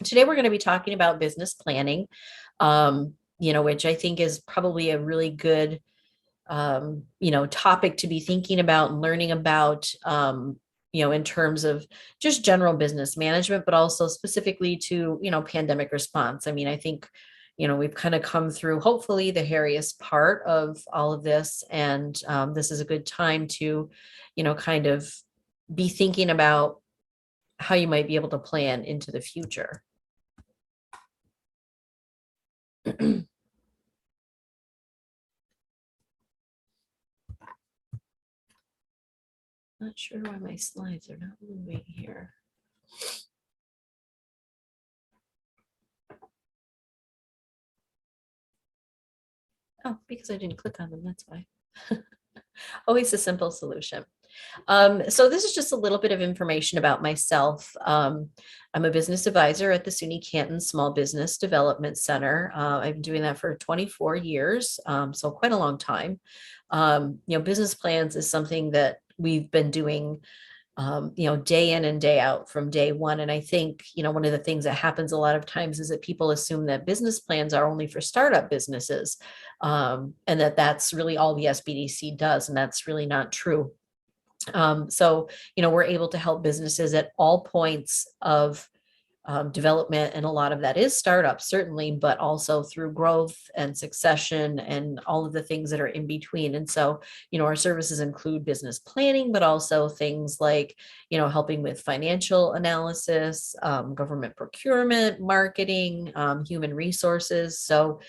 Today, we're going to be talking about business planning, which I think is probably a really good, topic to be thinking about and learning about, in terms of just general business management, but also specifically to, pandemic response. I mean, I think, we've kind of come through hopefully the hairiest part of all of this. And this is a good time to, kind of be thinking about how you might be able to plan into the future. Not sure why my slides are not moving here. Oh, because I didn't click on them, that's why. Always a simple solution. So this is just a little bit of information about myself. I'm a business advisor at the SUNY Canton Small Business Development Center. I've been doing that for 24 years, so quite a long time. Business plans is something that we've been doing day in and day out from day one. And I think, one of the things that happens a lot of times is that people assume that business plans are only for startup businesses, and that's really all the SBDC does. And that's really not true. So, we're able to help businesses at all points of development. And a lot of that is startups, certainly, but also through growth and succession and all of the things that are in between. And so, our services include business planning, but also things like, helping with financial analysis, government procurement, marketing, human resources. So,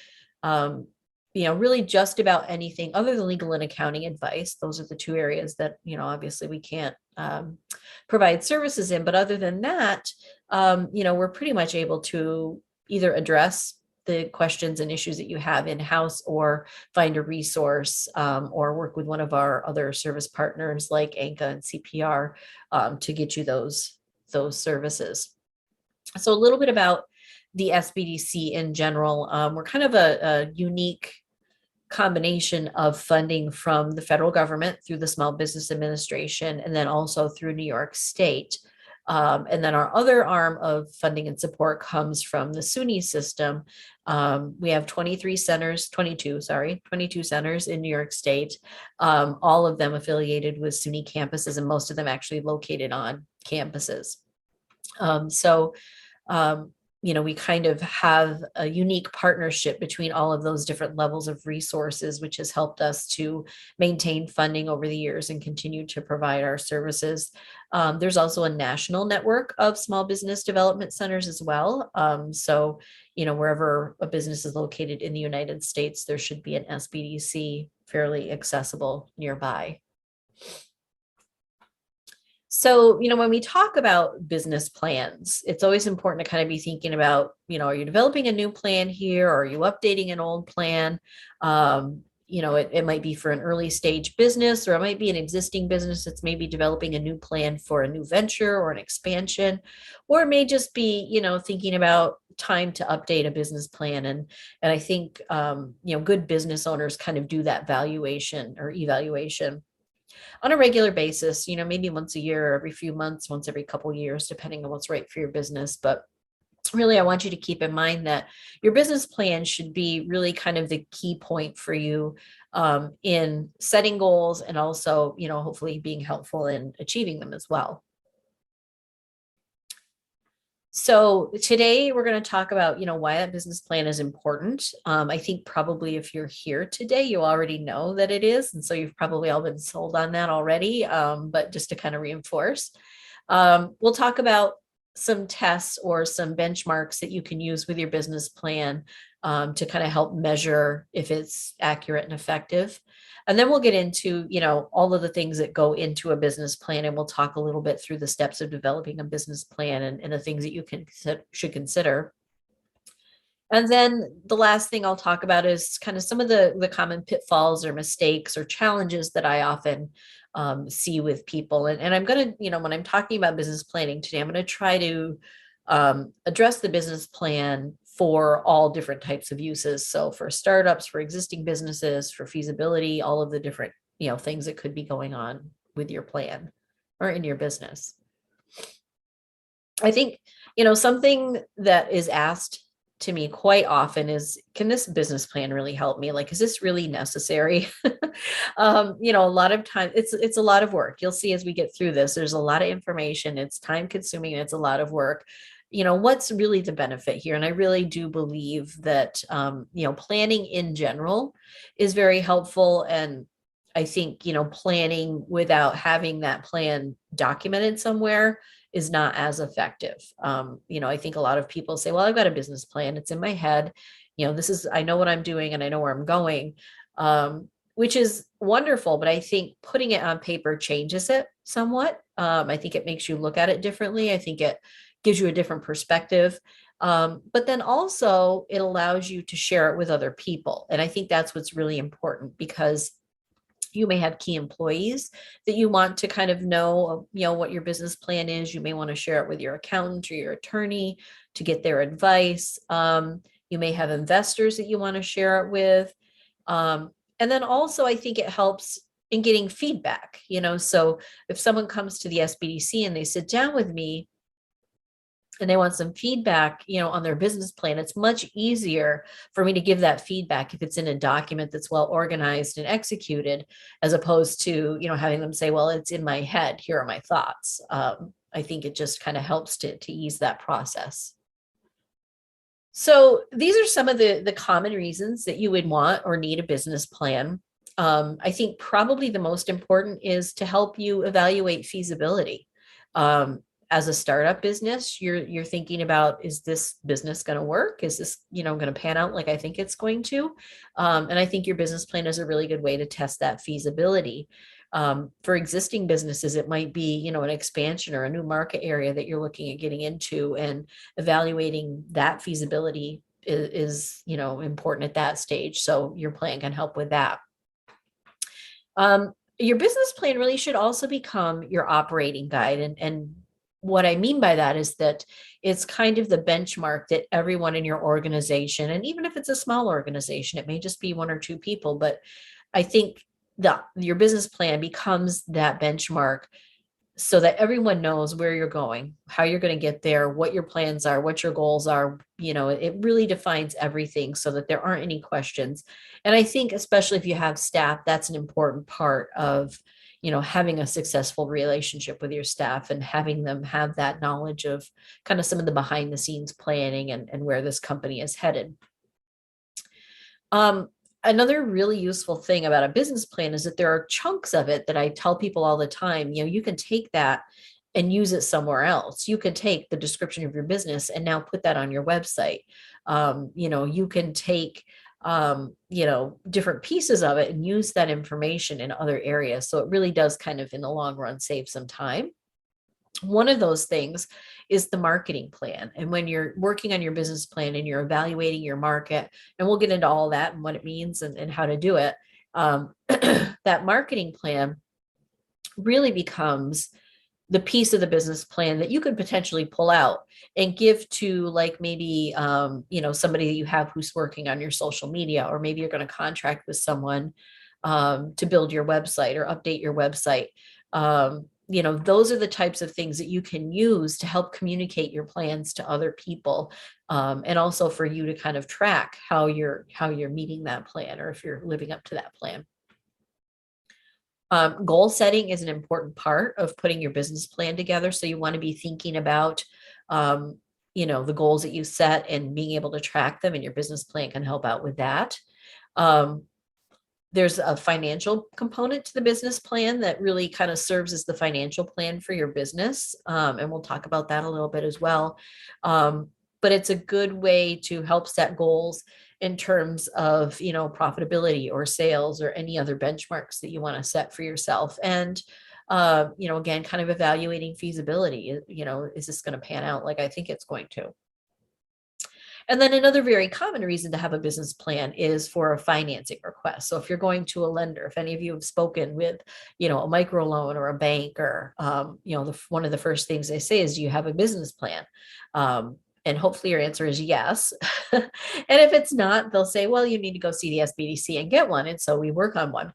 really just about anything other than legal and accounting advice. Those are the two areas that, obviously we can't provide services in. But other than that, we're pretty much able to either address the questions and issues that you have in-house or find a resource, or work with one of our other service partners like ANCA and CPR to get you those services. So a little bit about the SBDC in general. We're kind of a unique combination of funding from the federal government through the Small Business Administration, and then also through New York State. And then our other arm of funding and support comes from the SUNY system. We have 22 centers in New York State, all of them affiliated with SUNY campuses, and most of them actually located on campuses. We kind of have a unique partnership between all of those different levels of resources, which has helped us to maintain funding over the years and continue to provide our services. There's also a national network of small business development centers as well. So, wherever a business is located in the United States, there should be an SBDC fairly accessible nearby. So, when we talk about business plans, it's always important to kind of be thinking about, are you developing a new plan here? Or are you updating an old plan? It might be for an early stage business, or it might be an existing business that's maybe developing a new plan for a new venture or an expansion, or it may just be, thinking about time to update a business plan. And I think, good business owners kind of do that valuation or evaluation on a regular basis, maybe once a year or every few months, once every couple of years, depending on what's right for your business. But really, I want you to keep in mind that your business plan should be really kind of the key point for you in setting goals, and also, hopefully being helpful in achieving them as well. So today we're going to talk about, why that business plan is important. I think probably if you're here today, you already know that it is. And so you've probably all been sold on that already. But just to kind of reinforce, we'll talk about some tests or some benchmarks that you can use with your business plan to kind of help measure if it's accurate and effective. And then we'll get into, all of the things that go into a business plan, and we'll talk a little bit through the steps of developing a business plan and the things that you should consider. And then the last thing I'll talk about is kind of some of the common pitfalls or mistakes or challenges that I often see with people. And I'm going to, when I'm talking about business planning today, I'm going to try to address the business plan for all different types of uses. So for startups, for existing businesses, for feasibility, all of the different, things that could be going on with your plan or in your business. I think, something that is asked to me quite often is, can this business plan really help me? Like, is this really necessary? A lot of time it's a lot of work. You'll see as we get through this, there's a lot of information. It's time consuming. It's a lot of work. What's really the benefit here? And I really do believe that, planning in general is very helpful. And I think, planning without having that plan documented somewhere is not as effective. I think a lot of people say, well, I've got a business plan. It's in my head. I know what I'm doing and I know where I'm going, which is wonderful. But I think putting it on paper changes it somewhat. I think it makes you look at it differently. I think it gives you a different perspective. But then also it allows you to share it with other people. And I think that's what's really important, because you may have key employees that you want to kind of know, what your business plan is. You may want to share it with your accountant or your attorney to get their advice. You may have investors that you want to share it with. And then also, I think it helps in getting feedback, so if someone comes to the SBDC and they sit down with me and they want some feedback, on their business plan, it's much easier for me to give that feedback if it's in a document that's well organized and executed, as opposed to, having them say, well, it's in my head, here are my thoughts. I think it just kind of helps to ease that process. So these are some of the common reasons that you would want or need a business plan. I think probably the most important is to help you evaluate feasibility. As a startup business, you're thinking about, is this business going to work? Is this, going to pan out like I think it's going to? And I think your business plan is a really good way to test that feasibility. For existing businesses, it might be, an expansion or a new market area that you're looking at getting into, and evaluating that feasibility is important at that stage. So your plan can help with that. Your business plan really should also become your operating guide. And what I mean by that is that it's kind of the benchmark that everyone in your organization, and even if it's a small organization, it may just be one or two people, but I think that your business plan becomes that benchmark so that everyone knows where you're going, how you're going to get there, what your plans are, what your goals are. It really defines everything so that there aren't any questions. And I think, especially if you have staff, that's an important part of having a successful relationship with your staff, and having them have that knowledge of kind of some of the behind the scenes planning and where this company is headed. Another really useful thing about a business plan is that there are chunks of it that I tell people all the time. You can take that and use it somewhere else. You can take the description of your business and now put that on your website. You can take different pieces of it and use that information in other areas. So it really does kind of, in the long run, save some time. One of those things is the marketing plan. And when you're working on your business plan and you're evaluating your market, and we'll get into all that and what it means and how to do it, that marketing plan really becomes the piece of the business plan that you could potentially pull out and give to, like, maybe, somebody that you have who's working on your social media, or maybe you're going to contract with someone to build your website or update your website. Those are the types of things that you can use to help communicate your plans to other people. And also for you to kind of track how you're meeting that plan, or if you're living up to that plan. Goal setting is an important part of putting your business plan together. So you want to be thinking about, the goals that you set and being able to track them, and your business plan can help out with that. There's a financial component to the business plan that really kind of serves as the financial plan for your business. And we'll talk about that a little bit as well. But it's a good way to help set goals in terms of, profitability or sales or any other benchmarks that you want to set for yourself. And, again, kind of evaluating feasibility, is this going to pan out like I think it's going to? And then another very common reason to have a business plan is for a financing request. So if you're going to a lender, if any of you have spoken with, a microloan or a bank, or, one of the first things they say is, do you have a business plan? And hopefully your answer is yes. And if it's not, they'll say, well, you need to go see the SBDC and get one. And so we work on one.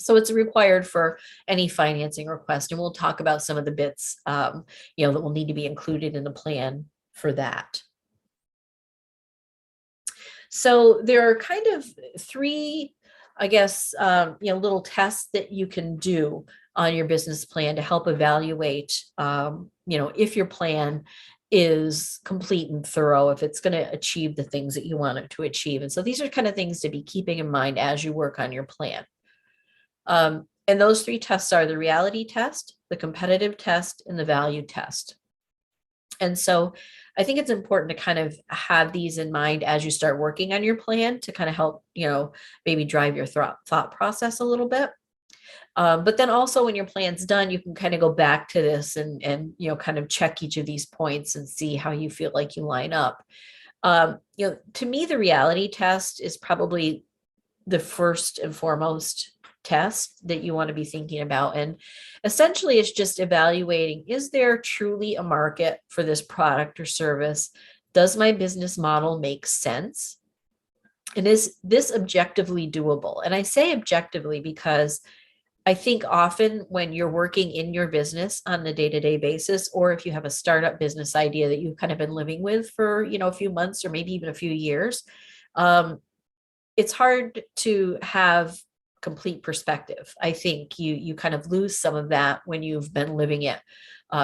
So it's required for any financing request. And we'll talk about some of the bits, that will need to be included in the plan for that. So there are kind of three, I guess, little tests that you can do on your business plan to help evaluate, if your plan is complete and thorough, if it's going to achieve the things that you want it to achieve. And so these are kind of things to be keeping in mind as you work on your plan. And those three tests are the reality test, the competitive test, and the value test. And so I think it's important to kind of have these in mind as you start working on your plan to kind of help, maybe drive your thought process a little bit. But then also when your plan's done, you can kind of go back to this and kind of check each of these points and see how you feel like you line up. To me, the reality test is probably the first and foremost test that you want to be thinking about. And essentially it's just evaluating, is there truly a market for this product or service? Does my business model make sense? And is this objectively doable? And I say objectively because I think often when you're working in your business on a day-to-day basis, or if you have a startup business idea that you've kind of been living with for, a few months or maybe even a few years, it's hard to have complete perspective. I think you kind of lose some of that when you've been living it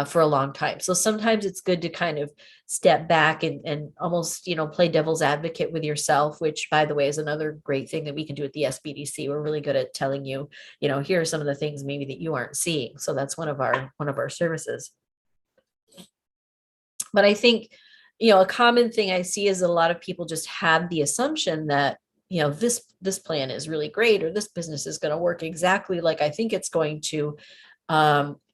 for a long time. So sometimes it's good to kind of step back and almost, play devil's advocate with yourself, which by the way is another great thing that we can do at the SBDC. We're really good at telling you, here are some of the things maybe that you aren't seeing. So that's one of our services. But I think, a common thing I see is that a lot of people just have the assumption that this plan is really great, or this business is going to work exactly like I think it's going to,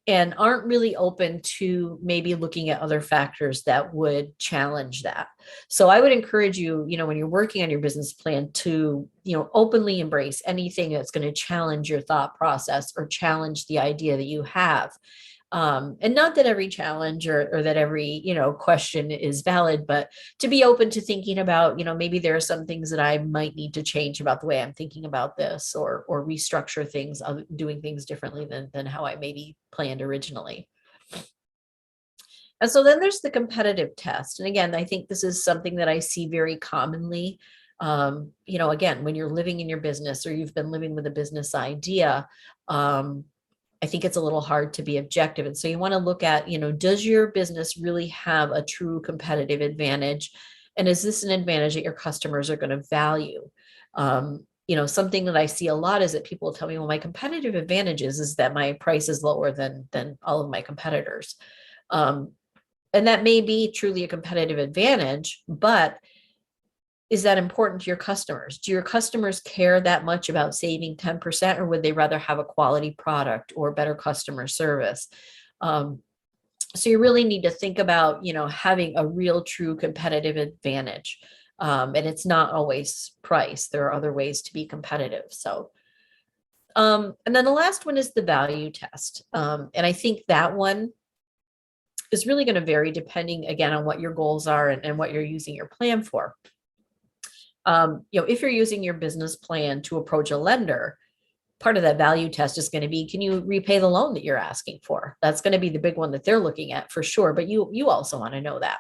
and aren't really open to maybe looking at other factors that would challenge that. So I would encourage you, when you're working on your business plan to, openly embrace anything that's going to challenge your thought process or challenge the idea that you have. And not that every challenge or that every, question is valid, but to be open to thinking about, maybe there are some things that I might need to change about the way I'm thinking about this, or restructure things, doing things differently than how I maybe planned originally. And so then there's the competitive test. And again, I think this is something that I see very commonly. Again, when you're living in your business or you've been living with a business idea, I think it's a little hard to be objective. And so you want to look at, does your business really have a true competitive advantage? And is this an advantage that your customers are going to value? Something that I see a lot is that people tell me, well, my competitive advantage is that my price is lower than all of my competitors. And that may be truly a competitive advantage, but is that important to your customers? Do your customers care that much about saving 10%, or would they rather have a quality product or better customer service? So you really need to think about, having a real true competitive advantage. And it's not always price. There are other ways to be competitive. So, and then the last one is the value test. And I think that one is really going to vary depending, again, on what your goals are and what you're using your plan for. If you're using your business plan to approach a lender, part of that value test is going to be, can you repay the loan that you're asking for? That's going to be the big one that they're looking at for sure. But you also want to know that.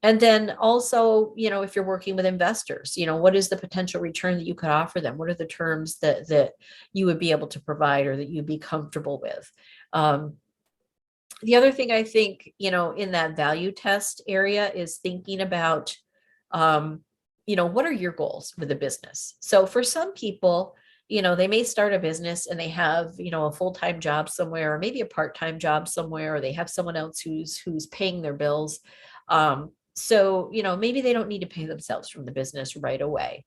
And then also, if you're working with investors, what is the potential return that you could offer them? What are the terms that you would be able to provide or that you'd be comfortable with? The other thing I think, in that value test area is thinking about, what are your goals with the business? So for some people, they may start a business and they have, a full-time job somewhere, or maybe a part-time job somewhere, or they have someone else who's paying their bills. So, maybe they don't need to pay themselves from the business right away,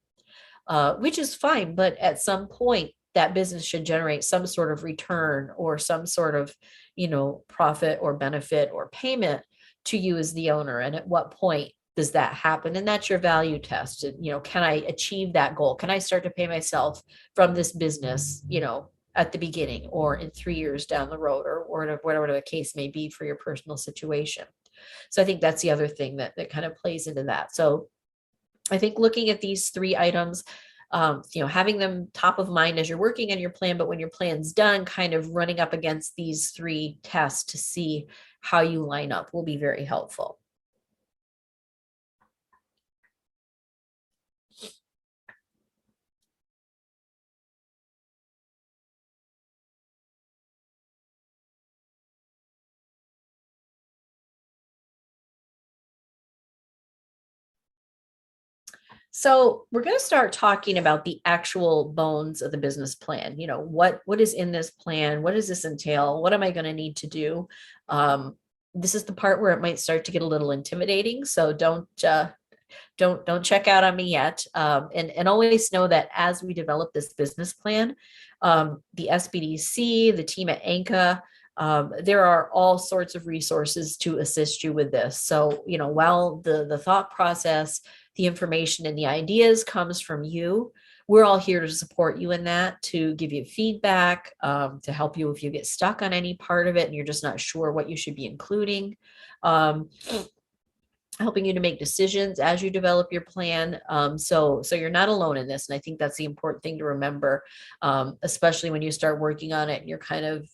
which is fine. But at some point, that business should generate some sort of return or some sort of, profit or benefit or payment to you as the owner. And at what point does that happen? And that's your value test. And, can I achieve that goal? Can I start to pay myself from this business, at the beginning or in 3 years down the road, or whatever the case may be for your personal situation? So I think that's the other thing that kind of plays into that. So I think looking at these three items, having them top of mind as you're working on your plan, but when your plan's done, kind of running up against these 3 tests to see how you line up will be very helpful. So we're going to start talking about the actual bones of the business plan. What is in this plan? What does this entail? What am I going to need to do? This is the part where it might start to get a little intimidating. So don't check out on me yet. And always know that as we develop this business plan, the SBDC, the team at ANCA, there are all sorts of resources to assist you with this. So, while the thought process, the information and the ideas comes from you, we're all here to support you in that, to give you feedback, to help you if you get stuck on any part of it and you're just not sure what you should be including. Helping you to make decisions as you develop your plan. So you're not alone in this. And I think that's the important thing to remember, especially when you start working on it and you're kind of,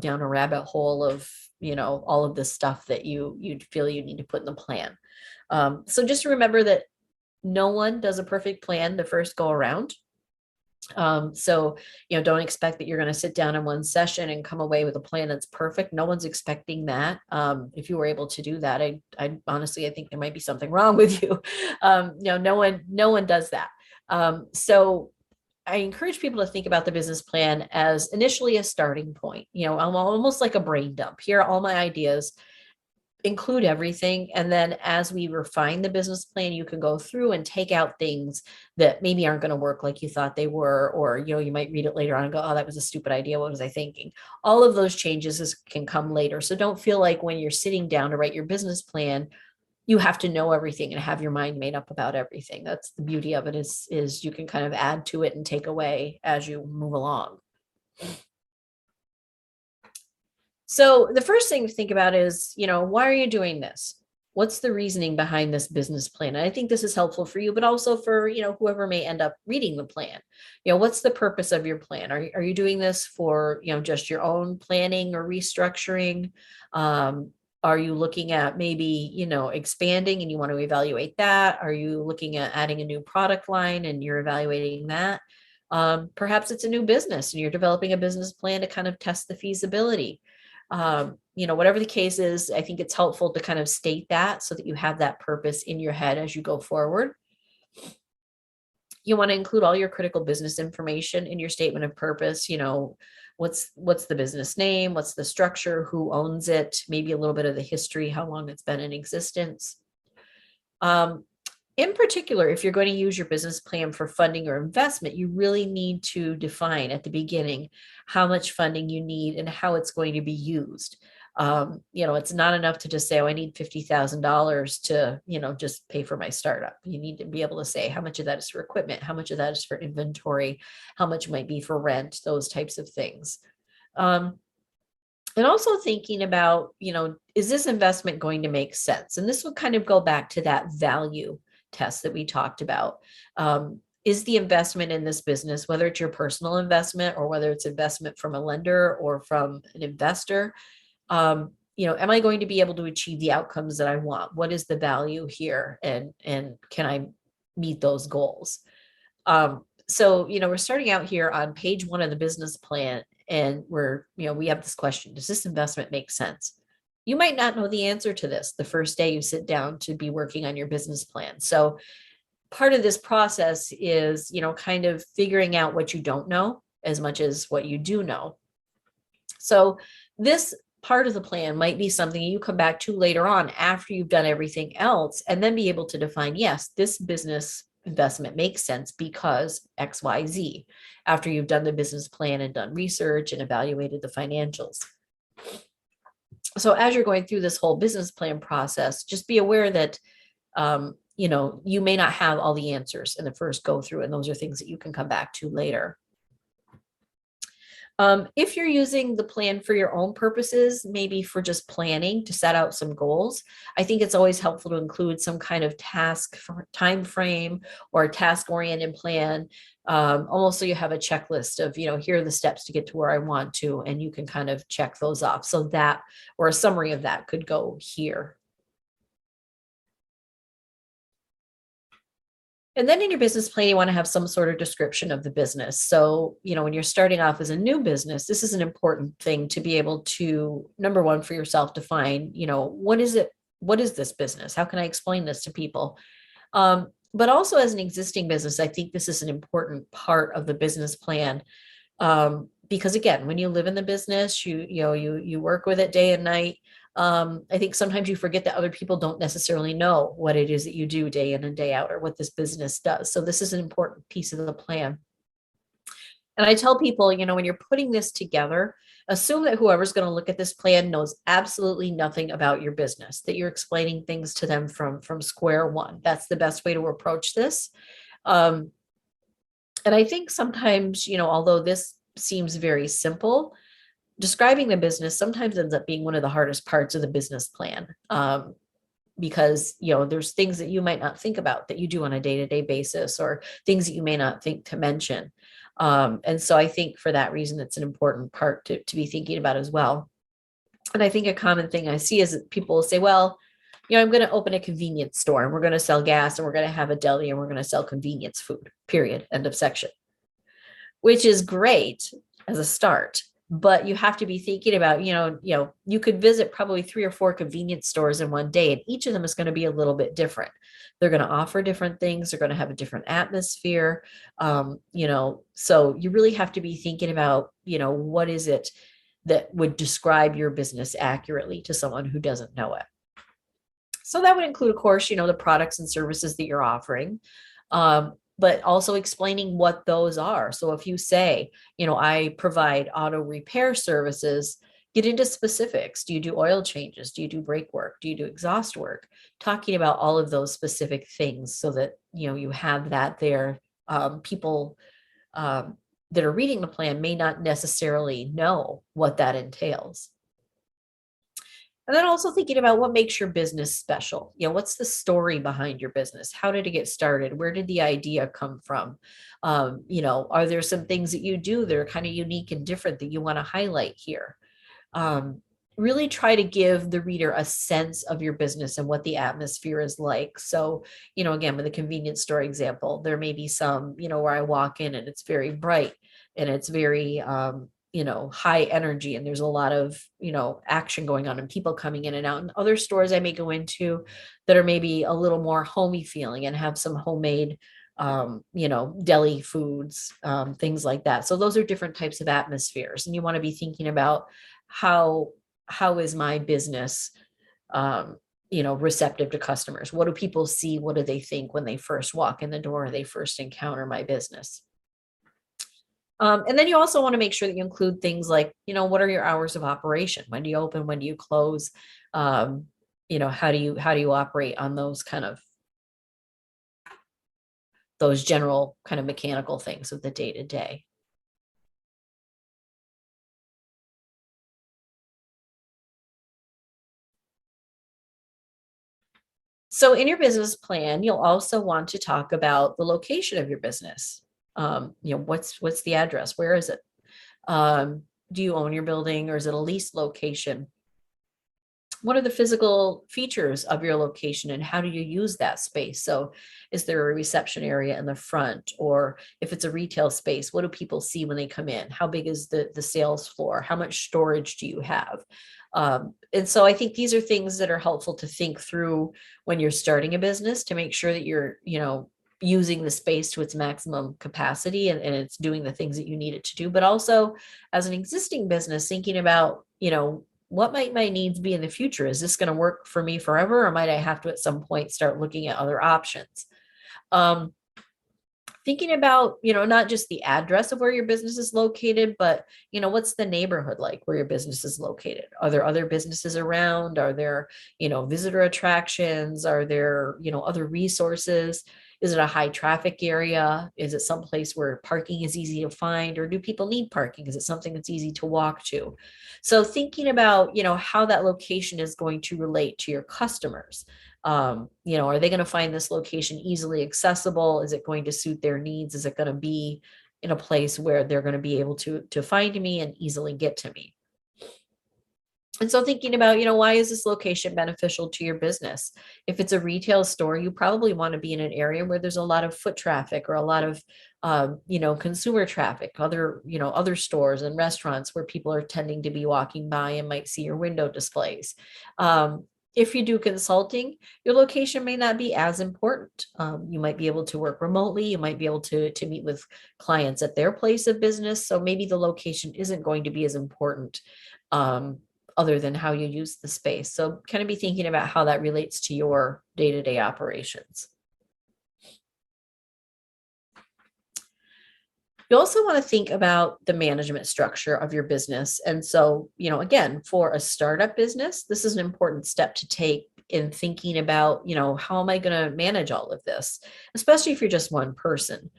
down a rabbit hole of, all of this stuff that you feel you need to put in the plan. So just remember that no one does a perfect plan the first go around. So, don't expect that you're going to sit down in one session and come away with a plan that's perfect. No one's expecting that. If you were able to do that, I honestly, I think there might be something wrong with you. No one does that. So I encourage people to think about the business plan as initially a starting point. I'm almost like a brain dump. Here are all my ideas. Include everything. And then as we refine the business plan, you can go through and take out things that maybe aren't going to work like you thought they were, or, you might read it later on and go, oh, that was a stupid idea. What was I thinking? All of those changes can come later. So don't feel like when you're sitting down to write your business plan, you have to know everything and have your mind made up about everything. That's the beauty of it is you can kind of add to it and take away as you move along. So the first thing to think about is, why are you doing this? What's the reasoning behind this business plan? And I think this is helpful for you, but also for, whoever may end up reading the plan. What's the purpose of your plan? Are you doing this for, just your own planning or restructuring? Are you looking at maybe, expanding and you want to evaluate that? Are you looking at adding a new product line and you're evaluating that? Perhaps it's a new business and you're developing a business plan to kind of test the feasibility. Whatever the case is, I think it's helpful to kind of state that so that you have that purpose in your head as you go forward. You want to include all your critical business information in your statement of purpose. What's the business name? What's the structure? Who owns it? Maybe a little bit of the history, how long it's been in existence. In particular, if you're going to use your business plan for funding or investment, you really need to define at the beginning how much funding you need and how it's going to be used. It's not enough to just say, oh, I need $50,000 to, just pay for my startup. You need to be able to say how much of that is for equipment, how much of that is for inventory, how much might be for rent, those types of things. And also thinking about, is this investment going to make sense? And this will kind of go back to that value test that we talked about. Is the investment in this business, whether it's your personal investment or whether it's investment from a lender or from an investor, am I going to be able to achieve the outcomes that I want? What is the value here? And can I meet those goals? So, we're starting out here on page 1 of the business plan and we have this question, does this investment make sense? You might not know the answer to this the first day you sit down to be working on your business plan. So part of this process is, kind of figuring out what you don't know as much as what you do know. So this part of the plan might be something you come back to later on after you've done everything else and then be able to define, yes, this business investment makes sense because XYZ, after you've done the business plan and done research and evaluated the financials. So as you're going through this whole business plan process, just be aware that, you may not have all the answers in the first go through, and those are things that you can come back to later. If you're using the plan for your own purposes, maybe for just planning to set out some goals, I think it's always helpful to include some kind of task for time frame or a task oriented plan. Almost so you have a checklist of, here are the steps to get to where I want to, and you can kind of check those off. So that, or a summary of that could go here. And then in your business plan, you want to have some sort of description of the business. So, when you're starting off as a new business, this is an important thing to be able to, number one, for yourself, define, what is it? What is this business? How can I explain this to people? But also as an existing business, I think this is an important part of the business plan. Because again, when you live in the business, you work with it day and night. I think sometimes you forget that other people don't necessarily know what it is that you do day in and day out, or what this business does. So this is an important piece of the plan. And I tell people, when you're putting this together, assume that whoever's going to look at this plan knows absolutely nothing about your business, that you're explaining things to them from square one. That's the best way to approach this. And I think sometimes, although this seems very simple, describing the business sometimes ends up being one of the hardest parts of the business plan. Because, there's things that you might not think about that you do on a day-to-day basis, or things that you may not think to mention. And so I think for that reason, it's an important part to be thinking about as well. And I think a common thing I see is that people will say, well, I'm going to open a convenience store, and we're going to sell gas, and we're going to have a deli, and we're going to sell convenience food, period, end of section, which is great as a start. But you have to be thinking about, you could visit probably 3 or 4 convenience stores in one day, and each of them is going to be a little bit different. They're going to offer different things. They're going to have a different atmosphere. So you really have to be thinking about, what is it that would describe your business accurately to someone who doesn't know it. So that would include, of course, the products and services that you're offering. But also explaining what those are. So if you say, I provide auto repair services, get into specifics. Do you do oil changes? Do you do brake work? Do you do exhaust work? Talking about all of those specific things so that, you have that there. People that are reading the plan may not necessarily know what that entails. And then also thinking about what makes your business special. What's the story behind your business? How did it get started? Where did the idea come from? Are there some things that you do that are kind of unique and different that you want to highlight here? Really try to give the reader a sense of your business and what the atmosphere is like. So, again, with the convenience store example, there may be some, where I walk in and it's very bright and it's very, high energy, and there's a lot of, action going on and people coming in and out. And other stores I may go into that are maybe a little more homey feeling and have some homemade, deli foods, things like that. So those are different types of atmospheres. And you want to be thinking about how is my business, receptive to customers? What do people see? What do they think when they first walk in the door, or they first encounter my business? And then you also want to make sure that you include things like, what are your hours of operation? When do you open? When do you close? How do you operate on those those general kind of mechanical things of the day to day? So in your business plan, you'll also want to talk about the location of your business. What's the address? Where is it? Do you own your building, or is it a leased location? What are the physical features of your location, and how do you use that space? So is there a reception area in the front? Or if it's a retail space, what do people see when they come in? How big is the sales floor? How much storage do you have? And so I think these are things that are helpful to think through when you're starting a business, to make sure that you're, using the space to its maximum capacity, and it's doing the things that you need it to do. But also as an existing business, thinking about, what might my needs be in the future? Is this going to work for me forever, or might I have to at some point start looking at other options? Thinking about, not just the address of where your business is located, but, what's the neighborhood like where your business is located? Are there other businesses around? Are there, visitor attractions? Are there, other resources? Is it a high traffic area? Is it someplace where parking is easy to find, or do people need parking? Is it something that's easy to walk to? So thinking about, how that location is going to relate to your customers. Are they going to find this location easily accessible? Is it going to suit their needs? Is it going to be in a place where they're going to be able to find me and easily get to me? And so thinking about, why is this location beneficial to your business? If it's a retail store, you probably want to be in an area where there's a lot of foot traffic or a lot of, consumer traffic, other stores and restaurants where people are tending to be walking by and might see your window displays. If you do consulting, your location may not be as important. You might be able to work remotely. You might be able to meet with clients at their place of business. So maybe the location isn't going to be as important. Other than how you use the space. So kind of be thinking about how that relates to your day-to-day operations. You also want to think about the management structure of your business. And so, again, for a startup business, this is an important step to take in thinking about, how am I going to manage all of this, especially if you're just one person.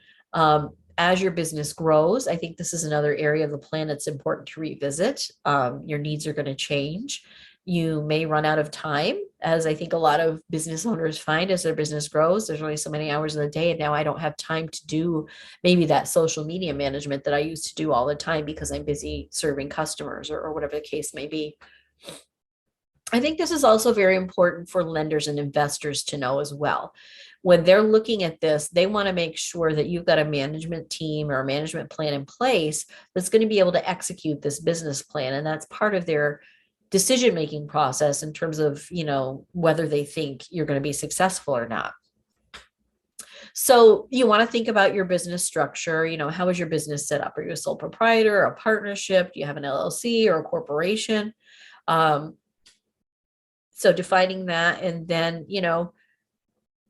As your business grows, I think this is another area of the plan that's important to revisit. Your needs are going to change. You may run out of time, as I think a lot of business owners find as their business grows. There's only so many hours in the day, and now I don't have time to do maybe that social media management that I used to do all the time because I'm busy serving customers or whatever the case may be. I think this is also very important for lenders and investors to know as well. When they're looking at this, they want to make sure that you've got a management team or a management plan in place that's going to be able to execute this business plan. And that's part of their decision-making process in terms of, whether they think you're going to be successful or not. So you want to think about your business structure. How is your business set up? Are you a sole proprietor, a partnership? Do you have an LLC or a corporation? So defining that, and then,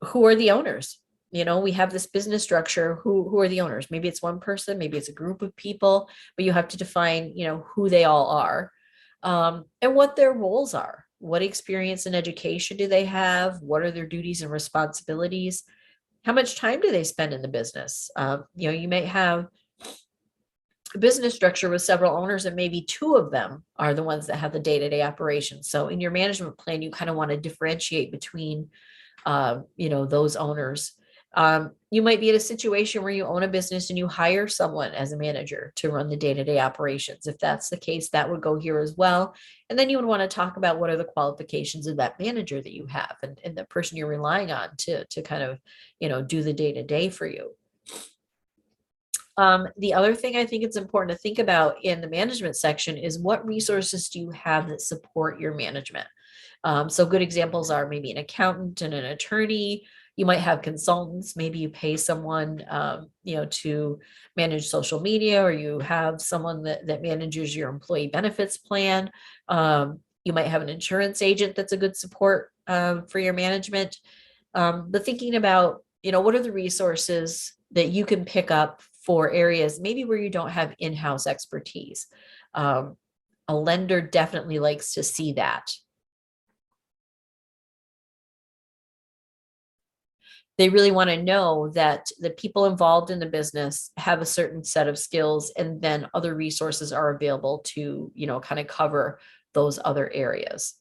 who are the owners? We have this business structure. Who are the owners? Maybe it's one person, maybe it's a group of people, but you have to define, who they all are, and what their roles are. What experience and education do they have? What are their duties and responsibilities? How much time do they spend in the business? You may have a business structure with several owners, and maybe two of them are the ones that have the day-to-day operations. So in your management plan, you kind of want to differentiate between those owners. You might be in a situation where you own a business and you hire someone as a manager to run the day-to-day operations. If that's the case, that would go here as well. And then you would want to talk about what are the qualifications of that manager that you have and the person you're relying on to kind of, do the day-to-day for you. The other thing I think it's important to think about in the management section is what resources do you have that support your management? So good examples are maybe an accountant and an attorney. You might have consultants. Maybe you pay someone, to manage social media, or you have someone that manages your employee benefits plan. You might have an insurance agent that's a good support for your management. But thinking about, what are the resources that you can pick up for areas maybe where you don't have in-house expertise. A lender definitely likes to see that. They really want to know that the people involved in the business have a certain set of skills, and then other resources are available to, kind of cover those other areas.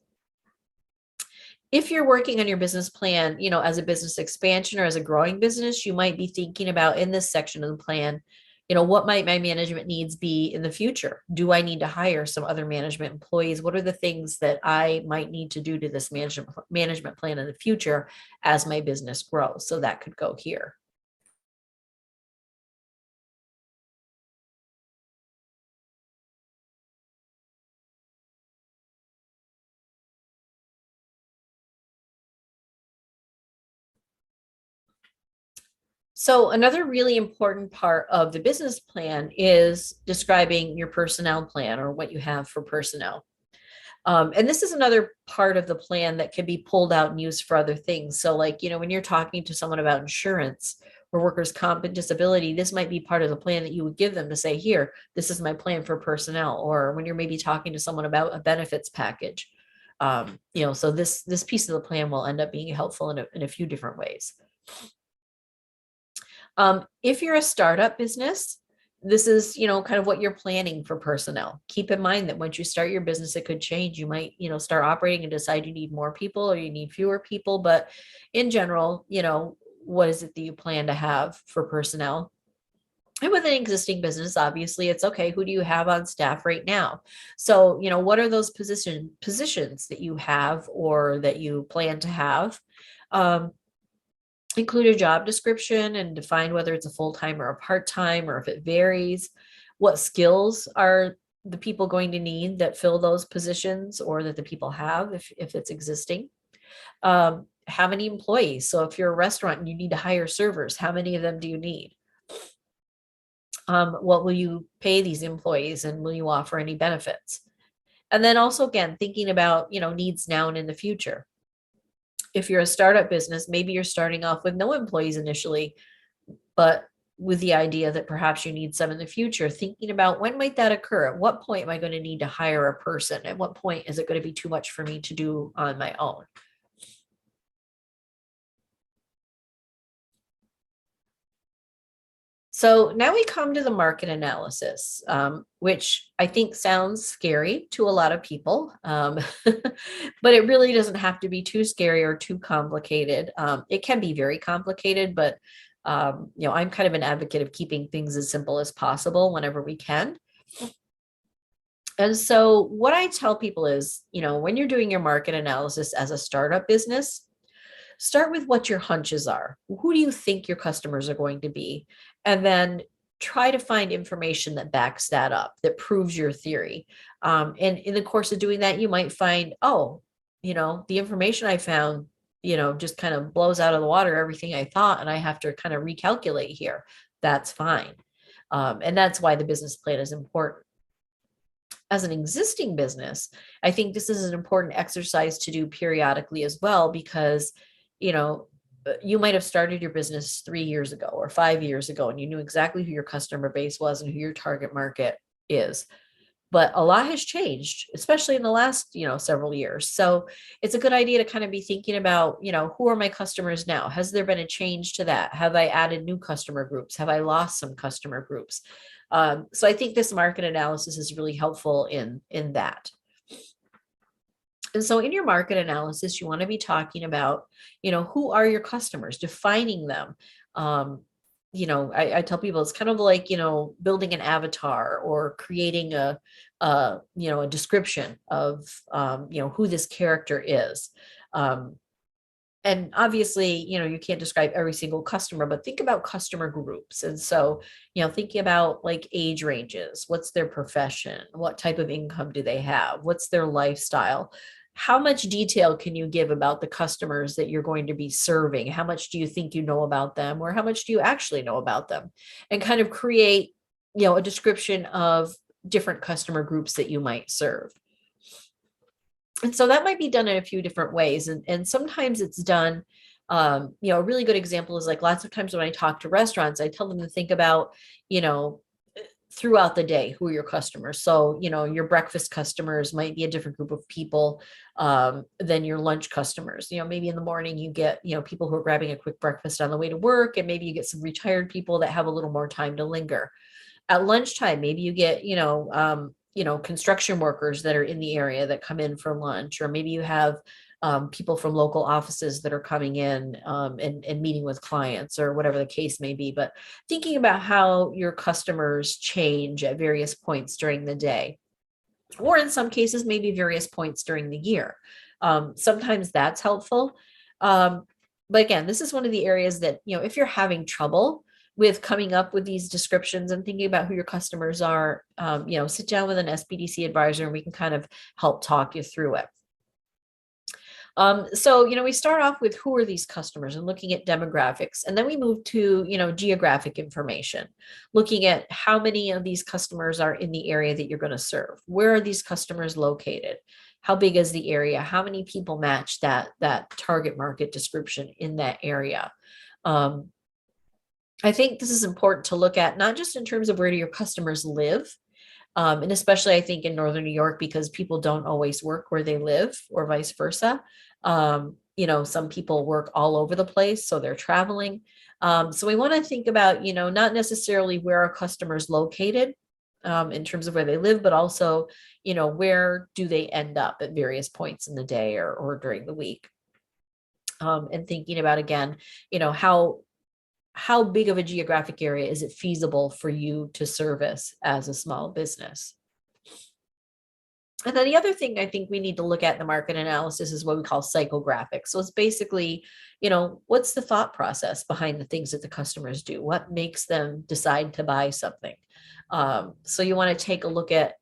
If you're working on your business plan, as a business expansion or as a growing business, you might be thinking about in this section of the plan, what might my management needs be in the future? Do I need to hire some other management employees? What are the things that I might need to do to this management plan in the future as my business grows? So that could go here. So another really important part of the business plan is describing your personnel plan, or what you have for personnel. And this is another part of the plan that can be pulled out and used for other things. So like, when you're talking to someone about insurance or workers' comp and disability, this might be part of the plan that you would give them to say, here, this is my plan for personnel. Or when you're maybe talking to someone about a benefits package, so this piece of the plan will end up being helpful in a few different ways. If you're a startup business, this is, kind of what you're planning for personnel. Keep in mind that once you start your business, it could change. You might, start operating and decide you need more people or you need fewer people. But in general, what is it that you plan to have for personnel? And with an existing business, obviously, it's okay. Who do you have on staff right now? So, what are those positions that you have or that you plan to have? Um, Include a job description and define whether it's a full-time or a part-time or if it varies. What skills are the people going to need that fill those positions or that the people have if it's existing? How many employees? So if you're a restaurant and you need to hire servers, how many of them do you need? What will you pay these employees and will you offer any benefits? And then also, again, thinking about, needs now and in the future. If you're a startup business, maybe you're starting off with no employees initially, but with the idea that perhaps you need some in the future, thinking about when might that occur? At what point am I going to need to hire a person? At what point is it going to be too much for me to do on my own? So now we come to the market analysis, which I think sounds scary to a lot of people, but it really doesn't have to be too scary or too complicated. It can be very complicated, but I'm kind of an advocate of keeping things as simple as possible whenever we can. And so what I tell people is, when you're doing your market analysis as a startup business, start with what your hunches are. Who do you think your customers are going to be? And then try to find information that backs that up, that proves your theory. And in the course of doing that, you might find, the information I found, just kind of blows out of the water everything I thought, and I have to kind of recalculate here. That's fine. And that's why the business plan is important. As an existing business, I think this is an important exercise to do periodically as well, because you might have started your business 3 years ago or 5 years ago, and you knew exactly who your customer base was and who your target market is. But a lot has changed, especially in the last, several years. So it's a good idea to kind of be thinking about, who are my customers now? Has there been a change to that? Have I added new customer groups? Have I lost some customer groups? So I think this market analysis is really helpful in that. And so in your market analysis, you want to be talking about, who are your customers, defining them. I tell people it's kind of like, building an avatar or creating a description of, who this character is. And obviously, you can't describe every single customer, but think about customer groups. And so, thinking about like age ranges, what's their profession, what type of income do they have, what's their lifestyle, how much detail can you give about the customers that you're going to be serving? How much do you think you know about them, or how much do you actually know about them? And kind of create, a description of different customer groups that you might serve. And so that might be done in a few different ways. And sometimes it's done, a really good example is like lots of times when I talk to restaurants, I tell them to think about, throughout the day, who are your customers? So, your breakfast customers might be a different group of people than your lunch customers. Maybe in the morning you get, people who are grabbing a quick breakfast on the way to work, and maybe you get some retired people that have a little more time to linger. At lunchtime, maybe you get, construction workers that are in the area that come in for lunch, or maybe you have people from local offices that are coming in and meeting with clients, or whatever the case may be. But thinking about how your customers change at various points during the day, or in some cases, maybe various points during the year. Sometimes that's helpful. But again, this is one of the areas that, if you're having trouble with coming up with these descriptions and thinking about who your customers are, sit down with an SBDC advisor and we can kind of help talk you through it. So, we start off with who are these customers and looking at demographics, and then we move to, geographic information, looking at how many of these customers are in the area that you're going to serve. Where are these customers located? How big is the area? How many people match that target market description in that area? I think this is important to look at, not just in terms of where do your customers live, And especially I think in Northern New York, because people don't always work where they live or vice versa. Some people work all over the place, so they're traveling. So we want to think about, not necessarily where our customers located in terms of where they live, but also, where do they end up at various points in the day or during the week. And thinking about, again, how big of a geographic area is it feasible for you to service as a small business? And then the other thing I think we need to look at in the market analysis is what we call psychographics. So it's basically, what's the thought process behind the things that the customers do? What makes them decide to buy something? So you want to take a look at,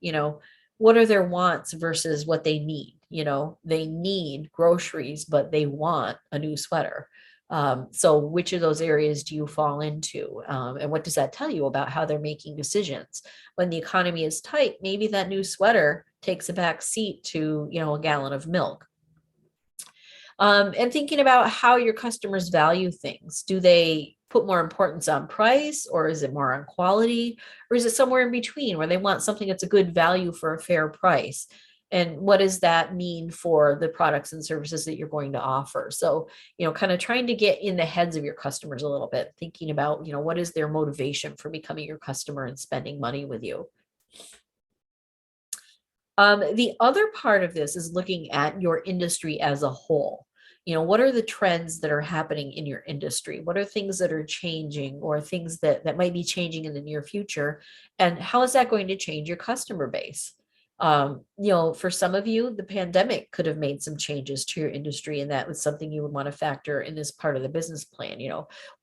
what are their wants versus what they need? They need groceries, but they want a new sweater. So which of those areas do you fall into? And what does that tell you about how they're making decisions? When the economy is tight, maybe that new sweater takes a back seat to, a gallon of milk. And thinking about how your customers value things. Do they put more importance on price, or is it more on quality, or is it somewhere in between where they want something that's a good value for a fair price? And what does that mean for the products and services that you're going to offer? So, kind of trying to get in the heads of your customers a little bit, thinking about, what is their motivation for becoming your customer and spending money with you? The other part of this is looking at your industry as a whole. What are the trends that are happening in your industry? What are things that are changing, or things that might be changing in the near future? And how is that going to change your customer base? For some of you, the pandemic could have made some changes to your industry, and that was something you would want to factor in as part of the business plan.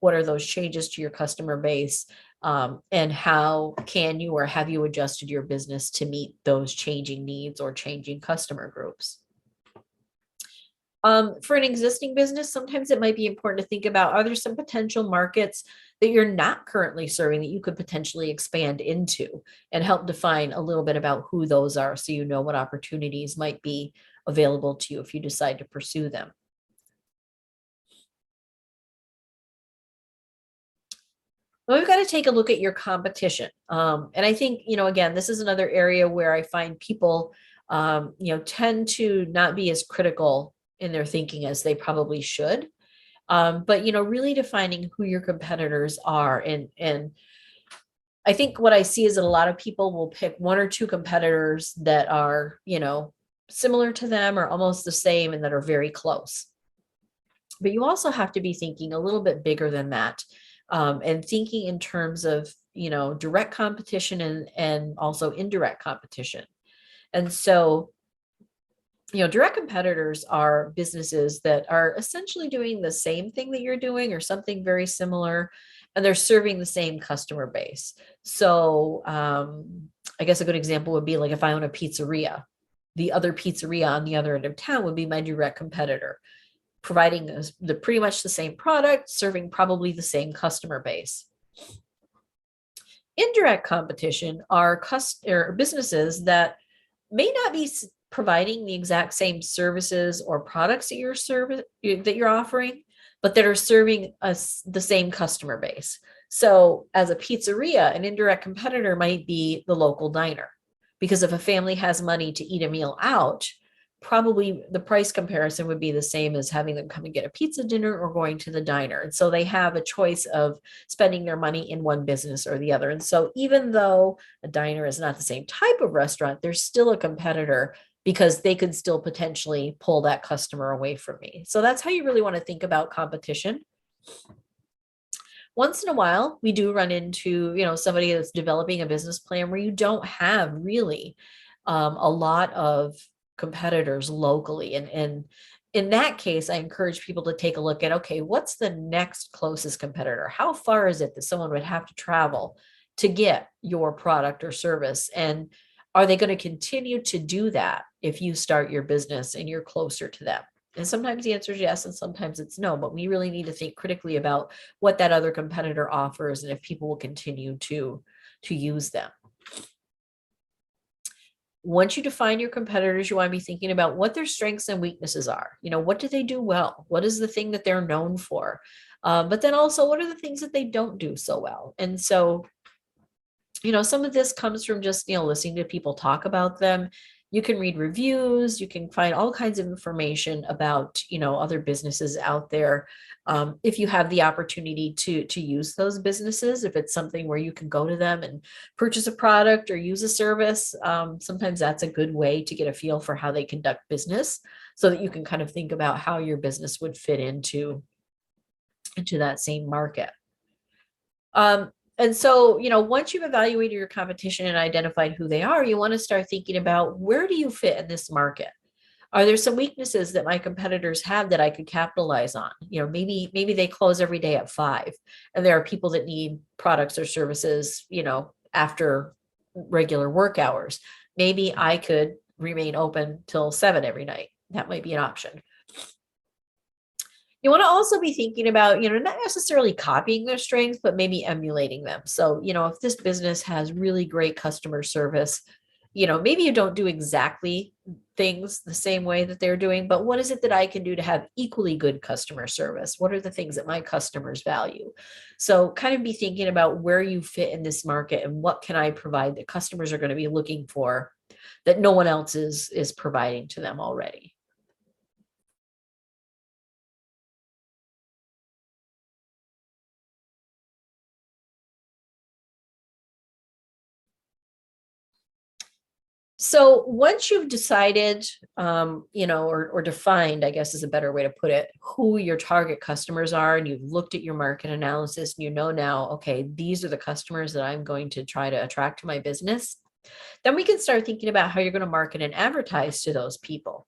What are those changes to your customer base? And how can you or have you adjusted your business to meet those changing needs or changing customer groups? For an existing business, sometimes it might be important to think about, are there some potential markets that you're not currently serving that you could potentially expand into, and help define a little bit about who those are, so you know what opportunities might be available to you if you decide to pursue them. Well, we've got to take a look at your competition. And I think, again, this is another area where I find people, tend to not be as critical in their thinking as they probably should. But, really defining who your competitors are. And I think what I see is that a lot of people will pick one or two competitors that are, similar to them or almost the same, and that are very close. But you also have to be thinking a little bit bigger than that. And thinking in terms of, direct competition and also indirect competition. And so, direct competitors are businesses that are essentially doing the same thing that you're doing, or something very similar, and they're serving the same customer base. So I guess a good example would be like if I own a pizzeria, the other pizzeria on the other end of town would be my direct competitor, providing pretty much the same product, serving probably the same customer base. Indirect competition are businesses that may not be providing the exact same services or products that you're offering, but that are serving us the same customer base. So as a pizzeria, an indirect competitor might be the local diner, because if a family has money to eat a meal out, probably the price comparison would be the same as having them come and get a pizza dinner or going to the diner. And so they have a choice of spending their money in one business or the other. And so even though a diner is not the same type of restaurant, there's still a competitor, because they could still potentially pull that customer away from me. So that's how you really want to think about competition. Once in a while, we do run into, somebody that's developing a business plan where you don't have really a lot of competitors locally. And in that case, I encourage people to take a look at, okay, what's the next closest competitor? How far is it that someone would have to travel to get your product or service? And are they going to continue to do that if you start your business and you're closer to them? And sometimes the answer is yes, and sometimes it's no, but we really need to think critically about what that other competitor offers and if people will continue to use them. Once you define your competitors, you want to be thinking about what their strengths and weaknesses are. What do they do well? What is the thing that they're known for? But then also, what are the things that they don't do so well? And so Some of this comes from just, listening to people talk about them. You can read reviews, you can find all kinds of information about, other businesses out there. If you have the opportunity to use those businesses, if it's something where you can go to them and purchase a product or use a service, sometimes that's a good way to get a feel for how they conduct business so that you can kind of think about how your business would fit into that same market. And so, once you've evaluated your competition and identified who they are, you want to start thinking about, where do you fit in this market? Are there some weaknesses that my competitors have that I could capitalize on? Maybe they close every day at 5, and there are people that need products or services, after regular work hours. Maybe I could remain open till 7 every night. That might be an option. You want to also be thinking about, not necessarily copying their strengths, but maybe emulating them. So, if this business has really great customer service, maybe you don't do exactly things the same way that they're doing, but what is it that I can do to have equally good customer service? What are the things that my customers value? So kind of be thinking about where you fit in this market and what can I provide that customers are going to be looking for that no one else is providing to them already. So once you've decided, or defined, I guess is a better way to put it, who your target customers are, and you've looked at your market analysis, and now, okay, these are the customers that I'm going to try to attract to my business, then we can start thinking about how you're going to market and advertise to those people.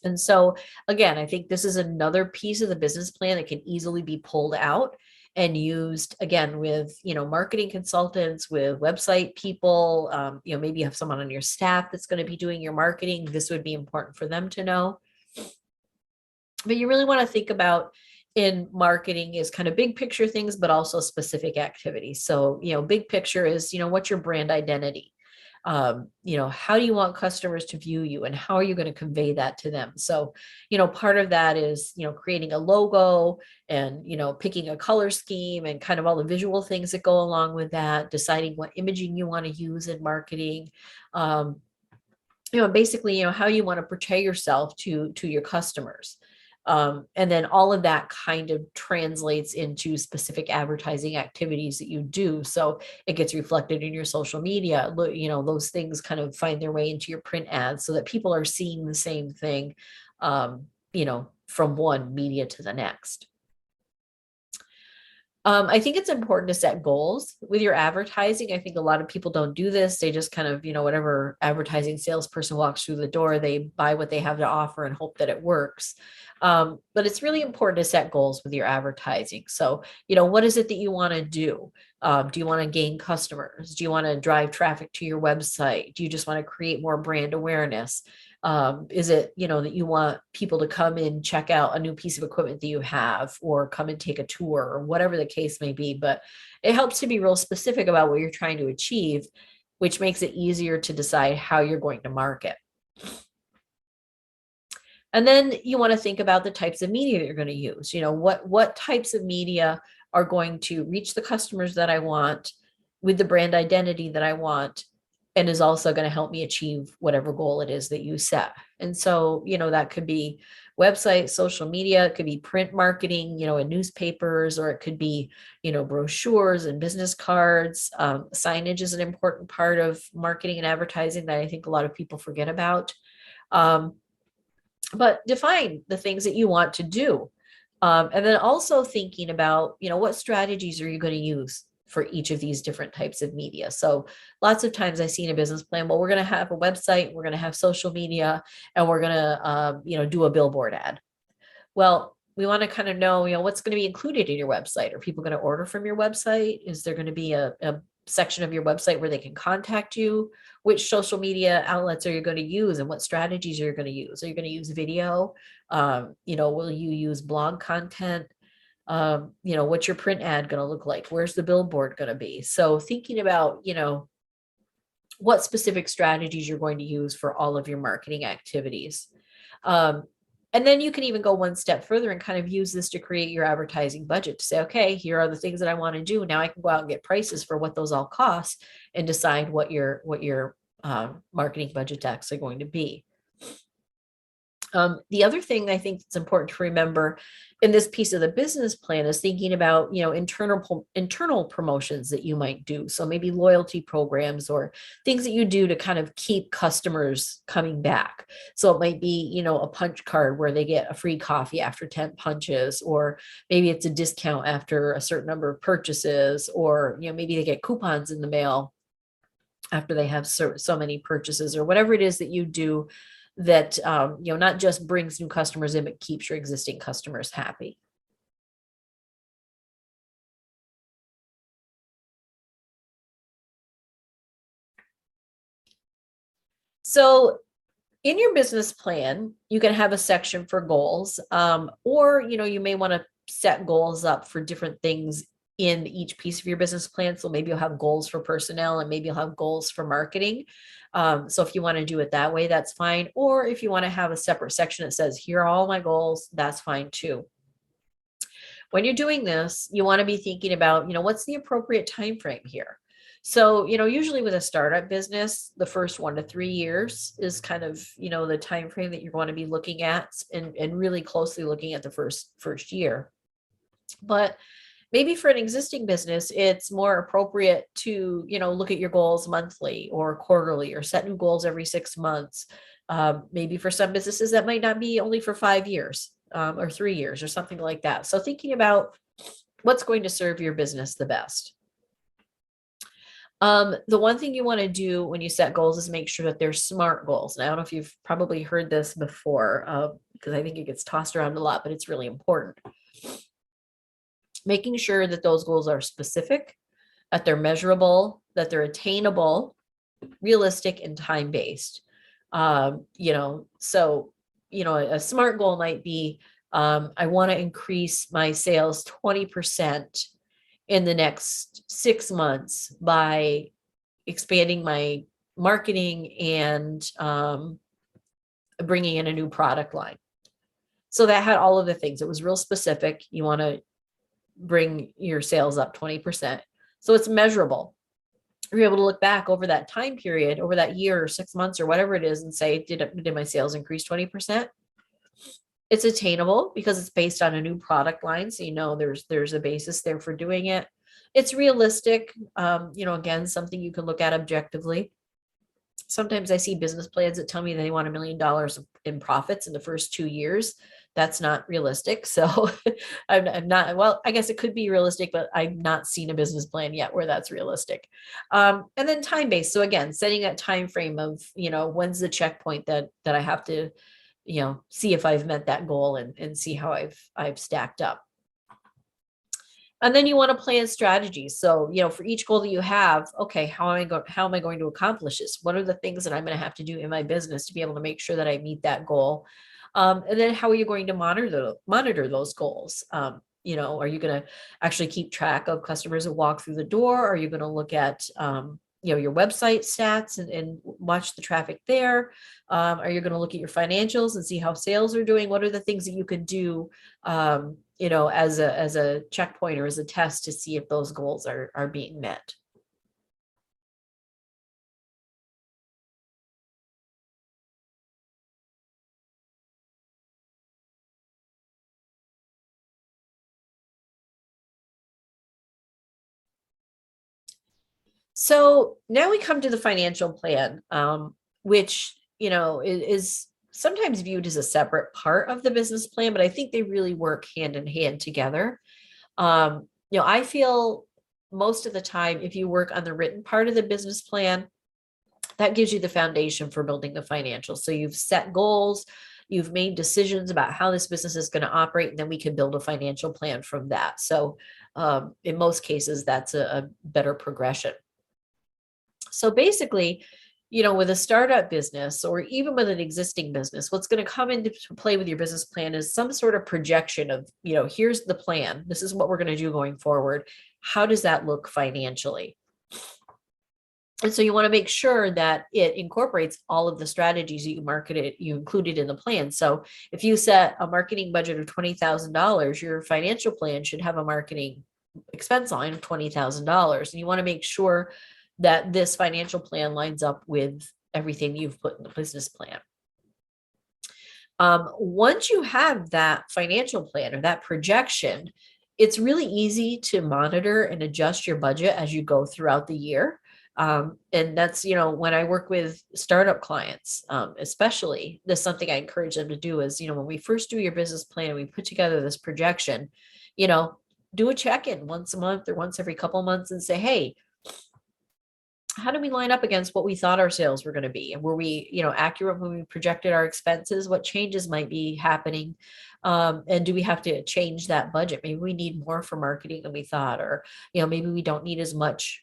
And so again, I think this is another piece of the business plan that can easily be pulled out and used again with, marketing consultants, with website people, maybe you have someone on your staff that's going to be doing your marketing. This would be important for them to know. But you really want to think about in marketing is kind of big picture things, but also specific activities. So, big picture is, what's your brand identity? How do you want customers to view you and how are you going to convey that to them? So, part of that is, creating a logo and, picking a color scheme and kind of all the visual things that go along with that, deciding what imaging you want to use in marketing. Basically, how you want to portray yourself to your customers. And then all of that kind of translates into specific advertising activities that you do. So it gets reflected in your social media. Those things kind of find their way into your print ads so that people are seeing the same thing, from one media to the next. I think it's important to set goals with your advertising. I think a lot of people don't do this. They just kind of, whatever advertising salesperson walks through the door, they buy what they have to offer and hope that it works. But it's really important to set goals with your advertising. So, what is it that you want to do? Do you want to gain customers? Do you want to drive traffic to your website? Do you just want to create more brand awareness? Is it, that you want people to come and check out a new piece of equipment that you have or come and take a tour or whatever the case may be? But it helps to be real specific about what you're trying to achieve, which makes it easier to decide how you're going to market. And then you want to think about the types of media that you're going to use. What types of media are going to reach the customers that I want with the brand identity that I want, and is also going to help me achieve whatever goal it is that you set. And so, that could be website, social media, it could be print marketing, in newspapers, or it could be, brochures and business cards. Signage is an important part of marketing and advertising that I think a lot of people forget about. But define the things that you want to do. And then also thinking about, what strategies are you going to use for each of these different types of media. So lots of times I see in a business plan, well, we're going to have a website, we're going to have social media, and we're going to, do a billboard ad. Well, we want to kind of know, what's going to be included in your website. Are people going to order from your website? Is there going to be a section of your website where they can contact you? Which social media outlets are you going to use and what strategies are you going to use? Are you going to use video? Will you use blog content? What's your print ad going to look like? Where's the billboard going to be? So thinking about, what specific strategies you're going to use for all of your marketing activities. And And then you can even go one step further and kind of use this to create your advertising budget to say, okay, here are the things that I want to do. Now I can go out and get prices for what those all cost and decide what your marketing budget's actually going to be. The other thing I think that's important to remember in this piece of the business plan is thinking about, internal promotions that you might do. So maybe loyalty programs or things that you do to kind of keep customers coming back. So it might be, a punch card where they get a free coffee after 10 punches, or maybe it's a discount after a certain number of purchases, or, maybe they get coupons in the mail after they have so many purchases, or whatever it is that you do that not just brings new customers in, but keeps your existing customers happy. So in your business plan, you can have a section for goals, or you may want to set goals up for different things in each piece of your business plan. So maybe you'll have goals for personnel, and maybe you'll have goals for marketing. So if you want to do it that way, that's fine. Or if you want to have a separate section that says, here are all my goals, that's fine too. When you're doing this, you want to be thinking about, what's the appropriate time frame here? So, usually with a startup business, the first 1 to 3 years is kind of, the time frame that you want to be looking at, and really closely looking at the first year. But maybe for an existing business, it's more appropriate to, look at your goals monthly or quarterly, or set new goals every 6 months. Maybe for some businesses that might not be only for 5 years, or 3 years, or something like that. So thinking about what's going to serve your business the best. The one thing you want to do when you set goals is make sure that they're SMART goals. And I don't know if you've probably heard this before, because I think it gets tossed around a lot, but it's really important. Making sure that those goals are specific, that they're measurable, that they're attainable, realistic, and time-based. A SMART goal might be, I want to increase my sales 20% in the next 6 months by expanding my marketing and bringing in a new product line. So that had all of the things. It was real specific. You want to bring your sales up 20%. So it's measurable. You're able to look back over that time period, over that year or 6 months or whatever it is, and say, did my sales increase 20%? It's attainable because it's based on a new product line. So, there's a basis there for doing it. It's realistic. Again, something you can look at objectively. Sometimes I see business plans that tell me they want $1 million in profits in the first 2 years. That's not realistic. So I'm not, well, I guess it could be realistic, but I've not seen a business plan yet where that's realistic. And then time-based. So again, setting that time frame of, when's the checkpoint that I have to, see if I've met that goal and see how I've stacked up. And then you want to plan strategies. So, for each goal that you have, okay, how am I going to accomplish this? What are the things that I'm going to have to do in my business to be able to make sure that I meet that goal? And then how are you going to monitor those goals? Are you going to actually keep track of customers that walk through the door? Are you going to look at, your website stats and watch the traffic there? Are you going to look at your financials and see how sales are doing? What are the things that you could do, as a checkpoint or as a test to see if those goals are being met? So now we come to the financial plan, which, is sometimes viewed as a separate part of the business plan, but I think they really work hand in hand together. I feel most of the time, if you work on the written part of the business plan, that gives you the foundation for building the financials. So you've set goals, you've made decisions about how this business is going to operate, and then we can build a financial plan from that. So in most cases, that's a better progression. So basically, with a startup business or even with an existing business, what's going to come into play with your business plan is some sort of projection of, here's the plan. This is what we're going to do going forward. How does that look financially? And so you want to make sure that it incorporates all of the strategies that you included in the plan. So if you set a marketing budget of $20,000, your financial plan should have a marketing expense line of $20,000. And you want to make sure that this financial plan lines up with everything you've put in the business plan. Once you have that financial plan or that projection, it's really easy to monitor and adjust your budget as you go throughout the year. And that's, when I work with startup clients, especially, that's something I encourage them to do is, when we first do your business plan and we put together this projection, do a check-in once a month or once every couple of months and say, hey, how do we line up against what we thought our sales were going to be? And were we, accurate when we projected our expenses? What changes might be happening? And do we have to change that budget? Maybe we need more for marketing than we thought, or, maybe we don't need as much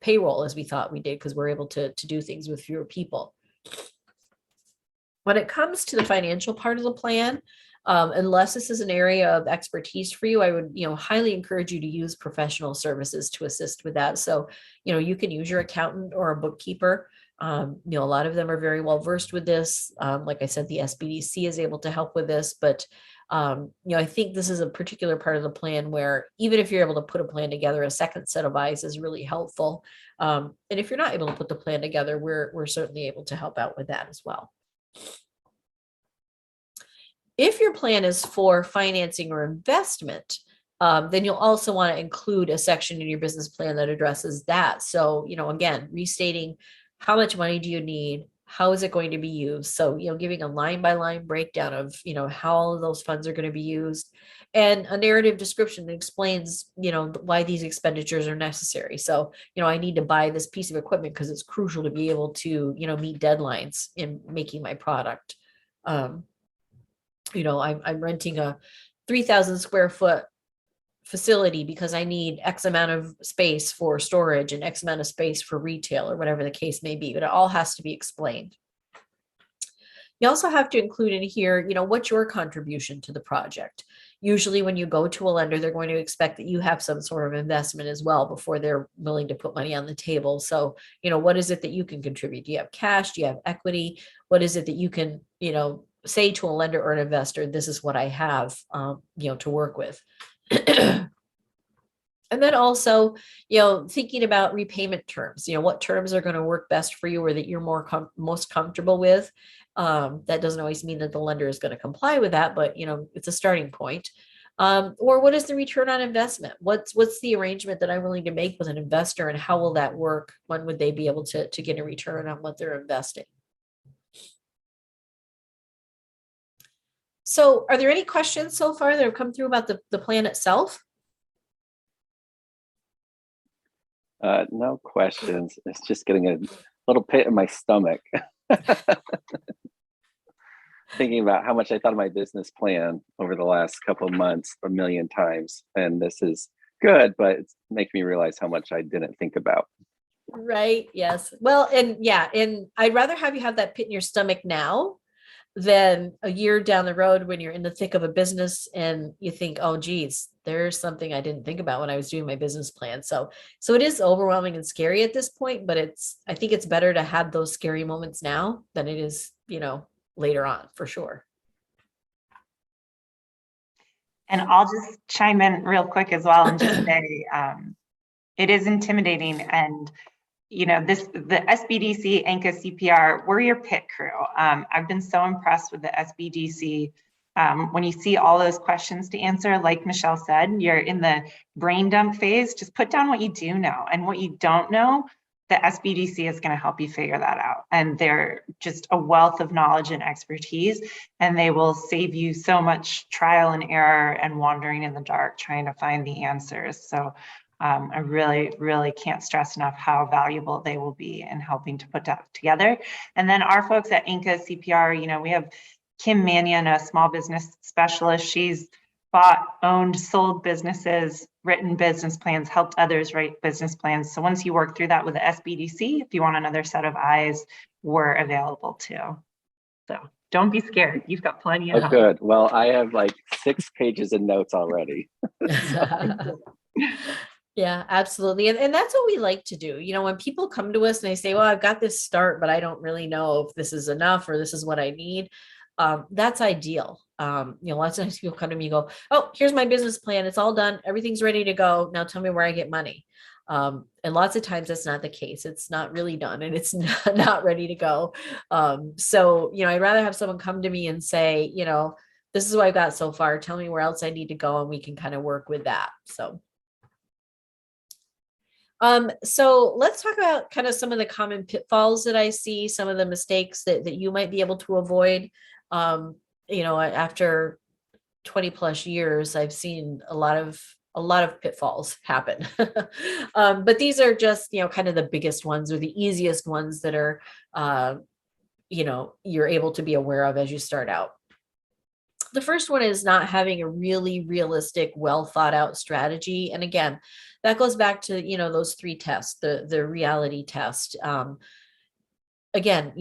payroll as we thought we did because we're able to do things with fewer people. When it comes to the financial part of the plan, unless this is an area of expertise for you, I would, highly encourage you to use professional services to assist with that. So, you can use your accountant or a bookkeeper. A lot of them are very well versed with this. Like I said, the SBDC is able to help with this, but I think this is a particular part of the plan where even if you're able to put a plan together, a second set of eyes is really helpful. And if you're not able to put the plan together, we're certainly able to help out with that as well. If your plan is for financing or investment, then you'll also want to include a section in your business plan that addresses that. So, again, restating how much money do you need? How is it going to be used? So, giving a line by line breakdown of, how all of those funds are going to be used, and a narrative description that explains, why these expenditures are necessary. So, I need to buy this piece of equipment because it's crucial to be able to, meet deadlines in making my product. I'm renting a 3,000 square foot facility because I need X amount of space for storage and X amount of space for retail, or whatever the case may be, but it all has to be explained. You also have to include in here, what's your contribution to the project? Usually when you go to a lender, they're going to expect that you have some sort of investment as well before they're willing to put money on the table. So, what is it that you can contribute? Do you have cash? Do you have equity? What is it that you can, say to a lender or an investor, this is what I have, to work with. And then also, thinking about repayment terms, what terms are going to work best for you or that you're most comfortable with. That doesn't always mean that the lender is going to comply with that, but, it's a starting point. Or what is the return on investment? What's the arrangement that I'm willing to make with an investor, and how will that work? When would they be able to get a return on what they're investing? So are there any questions so far that have come through about the plan itself? No questions. It's just getting a little pit in my stomach. Thinking about how much I thought of my business plan over the last couple of months a million times. And this is good, but it's making me realize how much I didn't think about. Right. Yes. Well, and I'd rather have you have that pit in your stomach now than a year down the road when you're in the thick of a business and you think, oh, geez, there's something I didn't think about when I was doing my business plan. So it is overwhelming and scary at this point, but I think it's better to have those scary moments now than it is, later on, for sure. And I'll just chime in real quick as well and just say, it is intimidating. And the SBDC, ANCA CPR, we're your pit crew. I've been so impressed with the SBDC. When you see all those questions to answer, like Michelle said, you're in the brain dump phase, just put down what you do know, and what you don't know, the SBDC is going to help you figure that out. And they're just a wealth of knowledge and expertise, and they will save you so much trial and error and wandering in the dark trying to find the answers. So I really, really can't stress enough how valuable they will be in helping to put that together. And then our folks at ANCA CPR, we have Kim Mannion, a small business specialist. She's bought, owned, sold businesses, written business plans, helped others write business plans. So once you work through that with the SBDC, if you want another set of eyes, we're available too. So don't be scared. You've got plenty of help. Good. Well, I have like 6 pages of notes already. Yeah, absolutely. And that's what we like to do. When people come to us and they say, well, I've got this start, but I don't really know if this is enough or this is what I need. That's ideal. Lots of times people come to me and go, oh, here's my business plan. It's all done. Everything's ready to go. Now tell me where I get money. And lots of times that's not the case. It's not really done and it's not ready to go. So, I'd rather have someone come to me and say, this is what I've got so far. Tell me where else I need to go and we can kind of work with that. So let's talk about kind of some of the common pitfalls that I see, some of the mistakes that you might be able to avoid. After 20 plus years, I've seen a lot of pitfalls happen. But these are just, kind of the biggest ones or the easiest ones that are, you're able to be aware of as you start out. The first one is not having a really realistic, well thought out strategy. And again, that goes back to, those 3 tests, the reality test. Again,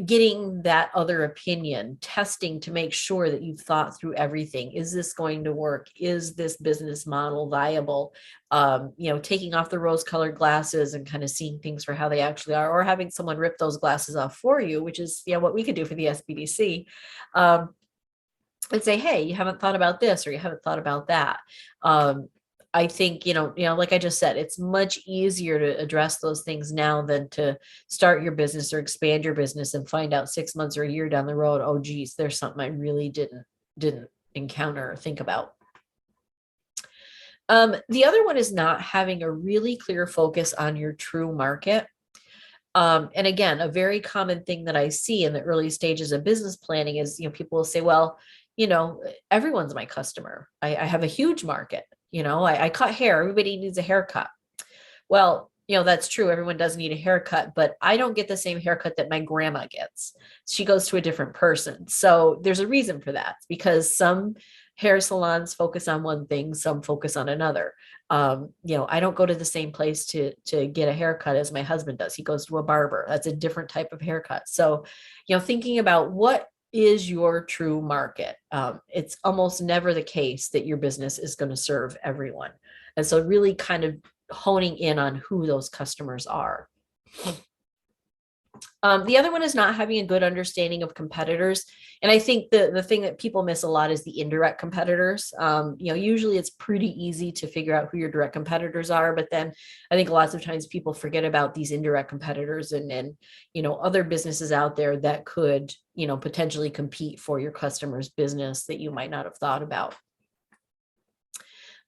getting that other opinion, testing to make sure that you've thought through everything. Is this going to work? Is this business model viable? Taking off the rose colored glasses and kind of seeing things for how they actually are, or having someone rip those glasses off for you, which is, what we could do for the SBDC. And say, hey, you haven't thought about this or you haven't thought about that. I think, like I just said, it's much easier to address those things now than to start your business or expand your business and find out 6 months or a year down the road, oh, geez, there's something I really didn't encounter or think about. The other one is not having a really clear focus on your true market. And again, a very common thing that I see in the early stages of business planning is, people will say, well, everyone's my customer. I have a huge market. I cut hair. Everybody needs a haircut. Well, that's true. Everyone does need a haircut, but I don't get the same haircut that my grandma gets. She goes to a different person. So there's a reason for that, because some hair salons focus on one thing, some focus on another. I don't go to the same place to get a haircut as my husband does. He goes to a barber. That's a different type of haircut. So, thinking about what is your true market. It's almost never the case that your business is going to serve everyone. And so really kind of honing in on who those customers are. The other one is not having a good understanding of competitors. And I think the thing that people miss a lot is the indirect competitors. Usually it's pretty easy to figure out who your direct competitors are, but then I think lots of times people forget about these indirect competitors and other businesses out there that could, potentially compete for your customer's business that you might not have thought about.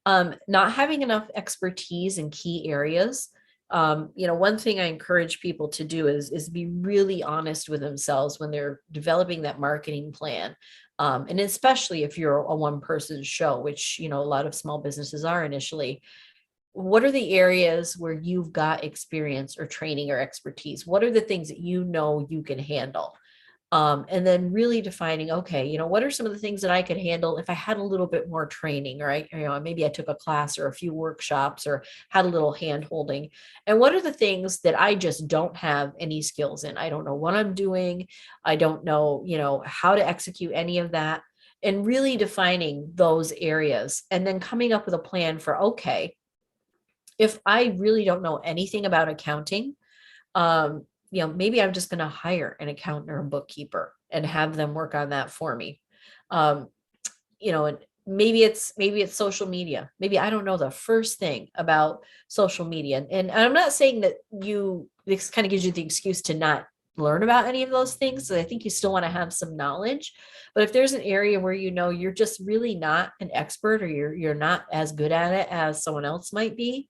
Not having enough expertise in key areas. One thing I encourage people to do is be really honest with themselves when they're developing that marketing plan. And especially if you're a one-person show, which, a lot of small businesses are initially. What are the areas where you've got experience or training or expertise? What are the things that you can handle? And then really defining, okay, what are some of the things that I could handle if I had a little bit more training, right? Maybe I took a class or a few workshops or had a little hand holding. And what are the things that I just don't have any skills in? I don't know what I'm doing. I don't know, how to execute any of that, and really defining those areas and then coming up with a plan for, okay, if I really don't know anything about accounting, maybe I'm just going to hire an accountant or a bookkeeper and have them work on that for me. And maybe it's social media. Maybe I don't know the first thing about social media. And I'm not saying that this kind of gives you the excuse to not learn about any of those things. So I think you still want to have some knowledge, but if there's an area where, you're just really not an expert or you're not as good at it as someone else might be,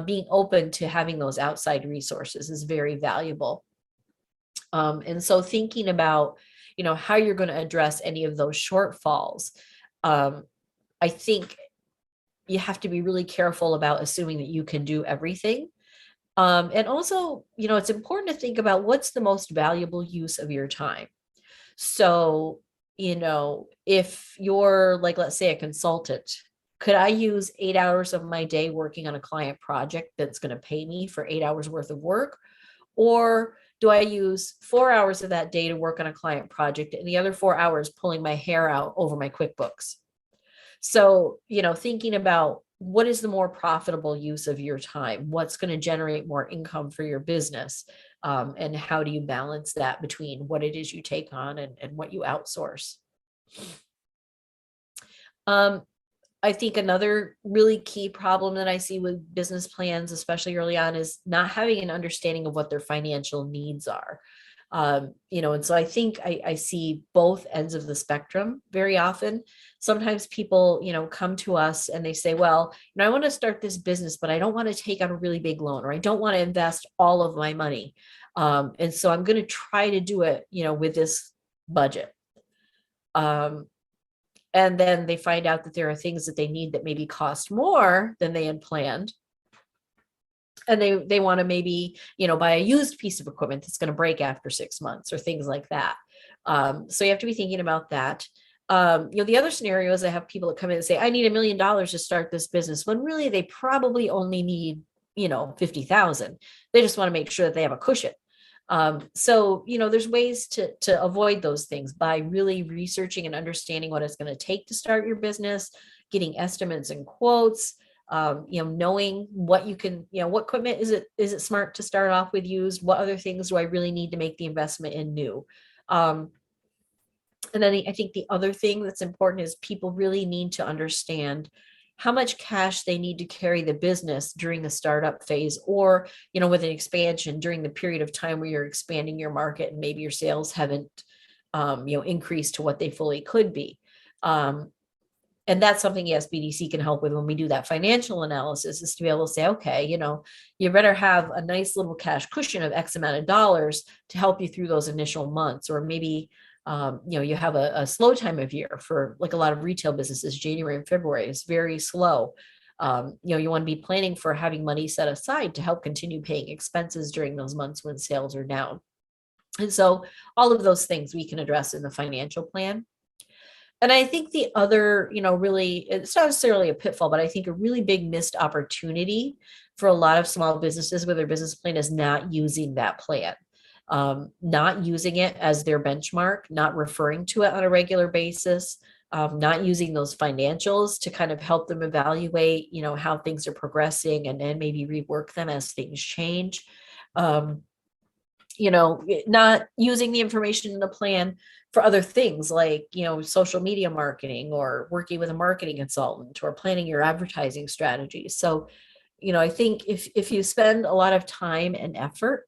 being open to having those outside resources is very valuable. And so thinking about, how you're going to address any of those shortfalls. I think you have to be really careful about assuming that you can do everything. And also, it's important to think about what's the most valuable use of your time. So, if you're like, let's say a consultant, could I use 8 hours of my day working on a client project that's going to pay me for 8 hours worth of work? Or do I use 4 hours of that day to work on a client project and the other 4 hours pulling my hair out over my QuickBooks? So, thinking about what is the more profitable use of your time? What's going to generate more income for your business? And how do you balance that between what it is you take on and what you outsource? I think another really key problem that I see with business plans, especially early on, is not having an understanding of what their financial needs are. And so I think I see both ends of the spectrum very often. Sometimes people, come to us and they say, well, I want to start this business, but I don't want to take out a really big loan, or I don't want to invest all of my money. And so I'm going to try to do it, with this budget. And then they find out that there are things that they need that maybe cost more than they had planned. And they want to maybe, buy a used piece of equipment that's going to break after 6 months or things like that. So you have to be thinking about that. The other scenario is I have people that come in and say, I need $1 million to start this business, when really they probably only need, 50,000. They just want to make sure that they have a cushion. So there's ways to avoid those things by really researching and understanding what it's going to take to start your business, getting estimates and quotes, knowing what you can, what equipment is it smart to start off with used? What other things do I really need to make the investment in new? And then I think the other thing that's important is people really need to understand how much cash they need to carry the business during the startup phase, or, with an expansion during the period of time where you're expanding your market and maybe your sales haven't, increased to what they fully could be. And that's something SBDC can help with when we do that financial analysis, is to be able to say, okay, you better have a nice little cash cushion of X amount of dollars to help you through those initial months. Or maybe, you have a slow time of year for, like, a lot of retail businesses. January and February is very slow. You want to be planning for having money set aside to help continue paying expenses during those months when sales are down. And so all of those things we can address in the financial plan. And I think the other, really, it's not necessarily a pitfall, but I think a really big missed opportunity for a lot of small businesses with their business plan is not using that plan, not using it as their benchmark, not referring to it on a regular basis, not using those financials to kind of help them evaluate, how things are progressing, and then maybe rework them as things change. Not using the information in the plan for other things like, social media marketing, or working with a marketing consultant, or planning your advertising strategies. So, I think if you spend a lot of time and effort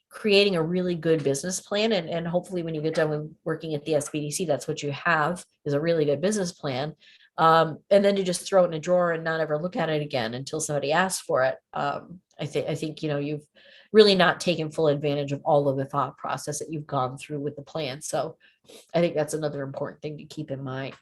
creating a really good business plan, and hopefully when you get done with working at the SBDC, that's what you have, is a really good business plan. And then you just throw it in a drawer and not ever look at it again until somebody asks for it. I think, you've really not taken full advantage of all of the thought process that you've gone through with the plan. So I think that's another important thing to keep in mind.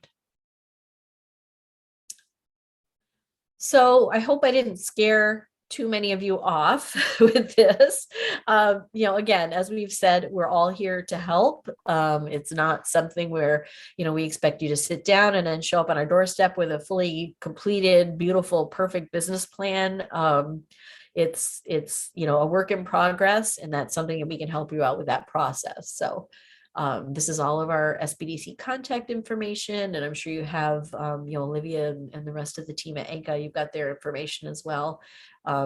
So I hope I didn't scare too many of you off with this. Again, as we've said, we're all here to help. It's not something where, we expect you to sit down and then show up on our doorstep with a fully completed, beautiful, perfect business plan. It's a work in progress, and that's something that we can help you out with that process. So this is all of our SBDC contact information, and I'm sure you have, Olivia and the rest of the team at ANCA, you've got their information as well.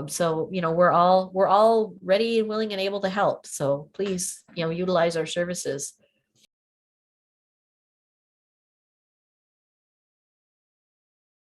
So, we're all ready and willing and able to help. So please, utilize our services.